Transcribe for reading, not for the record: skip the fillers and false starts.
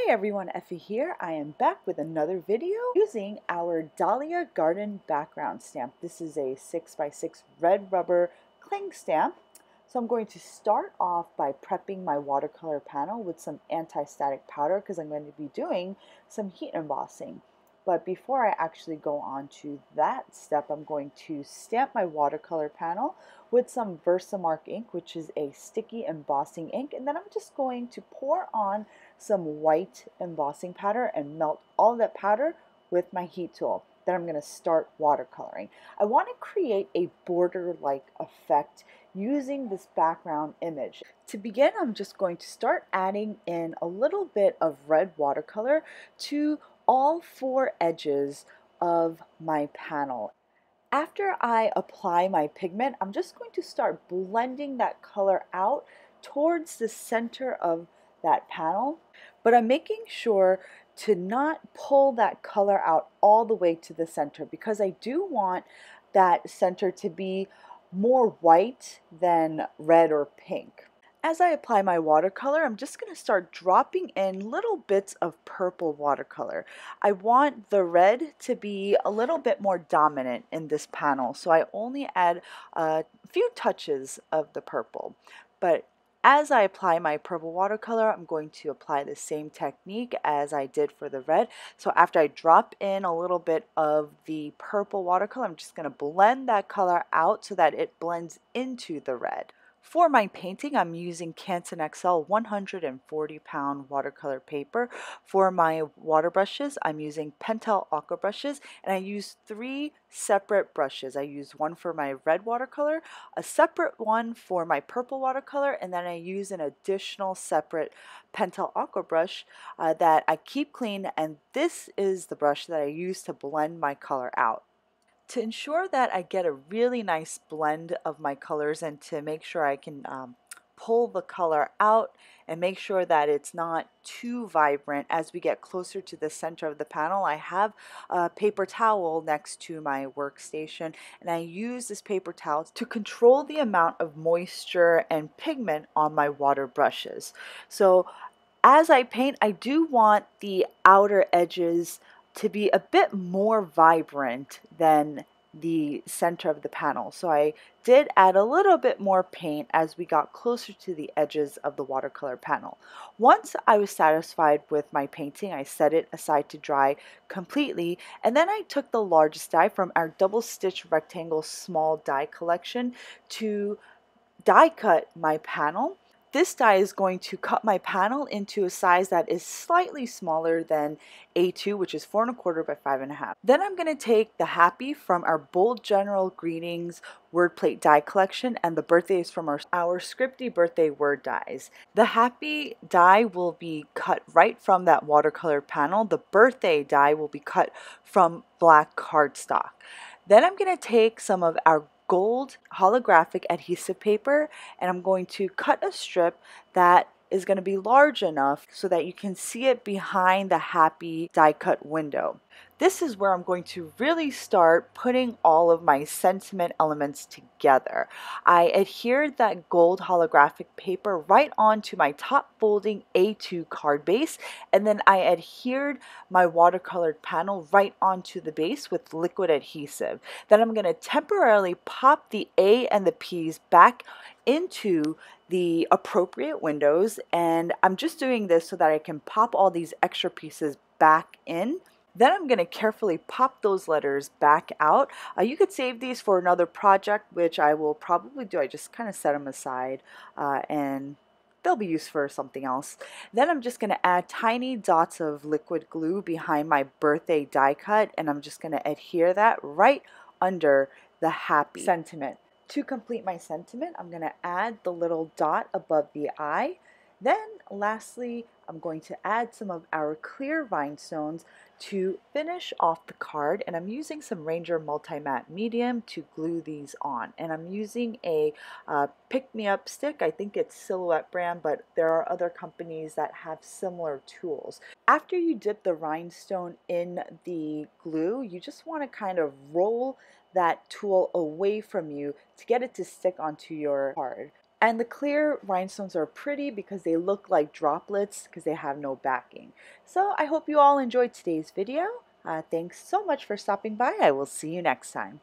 Hey everyone, Effie here. I am back with another video using our Dahlia garden background stamp. This is a 6x6 red rubber cling stamp. So I'm going to start off by prepping my watercolor panel with some anti-static powder because I'm going to be doing some heat embossing. But before I actually go on to that step, I'm going to stamp my watercolor panel with some Versamark ink, which is a sticky embossing ink. And then I'm just going to pour on some white embossing powder and melt all that powder with my heat tool. Then I'm going to start watercoloring. I want to create a border-like effect using this background image. To begin, I'm just going to start adding in a little bit of red watercolor to all four edges of my panel. After I apply my pigment, I'm just going to start blending that color out towards the center of that panel, but I'm making sure to not pull that color out all the way to the center because I do want that center to be more white than red or pink. As I apply my watercolor, I'm just going to start dropping in little bits of purple watercolor. I want the red to be a little bit more dominant in this panel, so I only add a few touches of the purple. But as I apply my purple watercolor, I'm going to apply the same technique as I did for the red. So after I drop in a little bit of the purple watercolor, I'm just going to blend that color out so that it blends into the red. For my painting, I'm using Canson XL 140-pound watercolor paper. For my water brushes, I'm using Pentel Aqua brushes, and I use 3 separate brushes. I use one for my red watercolor, a separate one for my purple watercolor, and then I use an additional separate Pentel Aqua brush that I keep clean, and this is the brush that I use to blend my color out. To ensure that I get a really nice blend of my colors and to make sure I can pull the color out and make sure that it's not too vibrant as we get closer to the center of the panel, I have a paper towel next to my workstation, and I use this paper towel to control the amount of moisture and pigment on my water brushes. So as I paint, I do want the outer edges to be a bit more vibrant than the center of the panel. So I did add a little bit more paint as we got closer to the edges of the watercolor panel. Once I was satisfied with my painting, I set it aside to dry completely, and then I took the largest die from our double stitch rectangle small die collection to die cut my panel. This die is going to cut my panel into a size that is slightly smaller than A2, which is 4 1/4 by 5 1/2. Then I'm going to take the Happy from our Bold General Greetings word plate die collection and the birthdays from our Scripty birthday word dies. The Happy die will be cut right from that watercolor panel. The birthday die will be cut from black cardstock. Then I'm going to take some of our gold holographic adhesive paper, and I'm going to cut a strip that is going to be large enough so that you can see it behind the Happy die cut window. This is where I'm going to really start putting all of my sentiment elements together. I adhered that gold holographic paper right onto my top folding A2 card base, and then I adhered my watercolored panel right onto the base with liquid adhesive. Then I'm going to temporarily pop the A and the P's back into the appropriate windows, and I'm just doing this so that I can pop all these extra pieces back in. Then I'm going to carefully pop those letters back out. You could save these for another project, which I will probably do. I just kind of set them aside and they'll be used for something else. Then I'm just going to add tiny dots of liquid glue behind my birthday die cut, and I'm just going to adhere that right under the Happy sentiment. To complete my sentiment, I'm going to add the little dot above the eye. Then lastly, I'm going to add some of our clear rhinestones to finish off the card, and I'm using some Ranger Multi-Matte Medium to glue these on. And I'm using a pick-me-up stick. I think it's Silhouette brand, but there are other companies that have similar tools. After you dip the rhinestone in the glue, you just want to kind of roll that tool away from you to get it to stick onto your card. And the clear rhinestones are pretty because they look like droplets because they have no backing. So I hope you all enjoyed today's video. Thanks so much for stopping by. I will see you next time.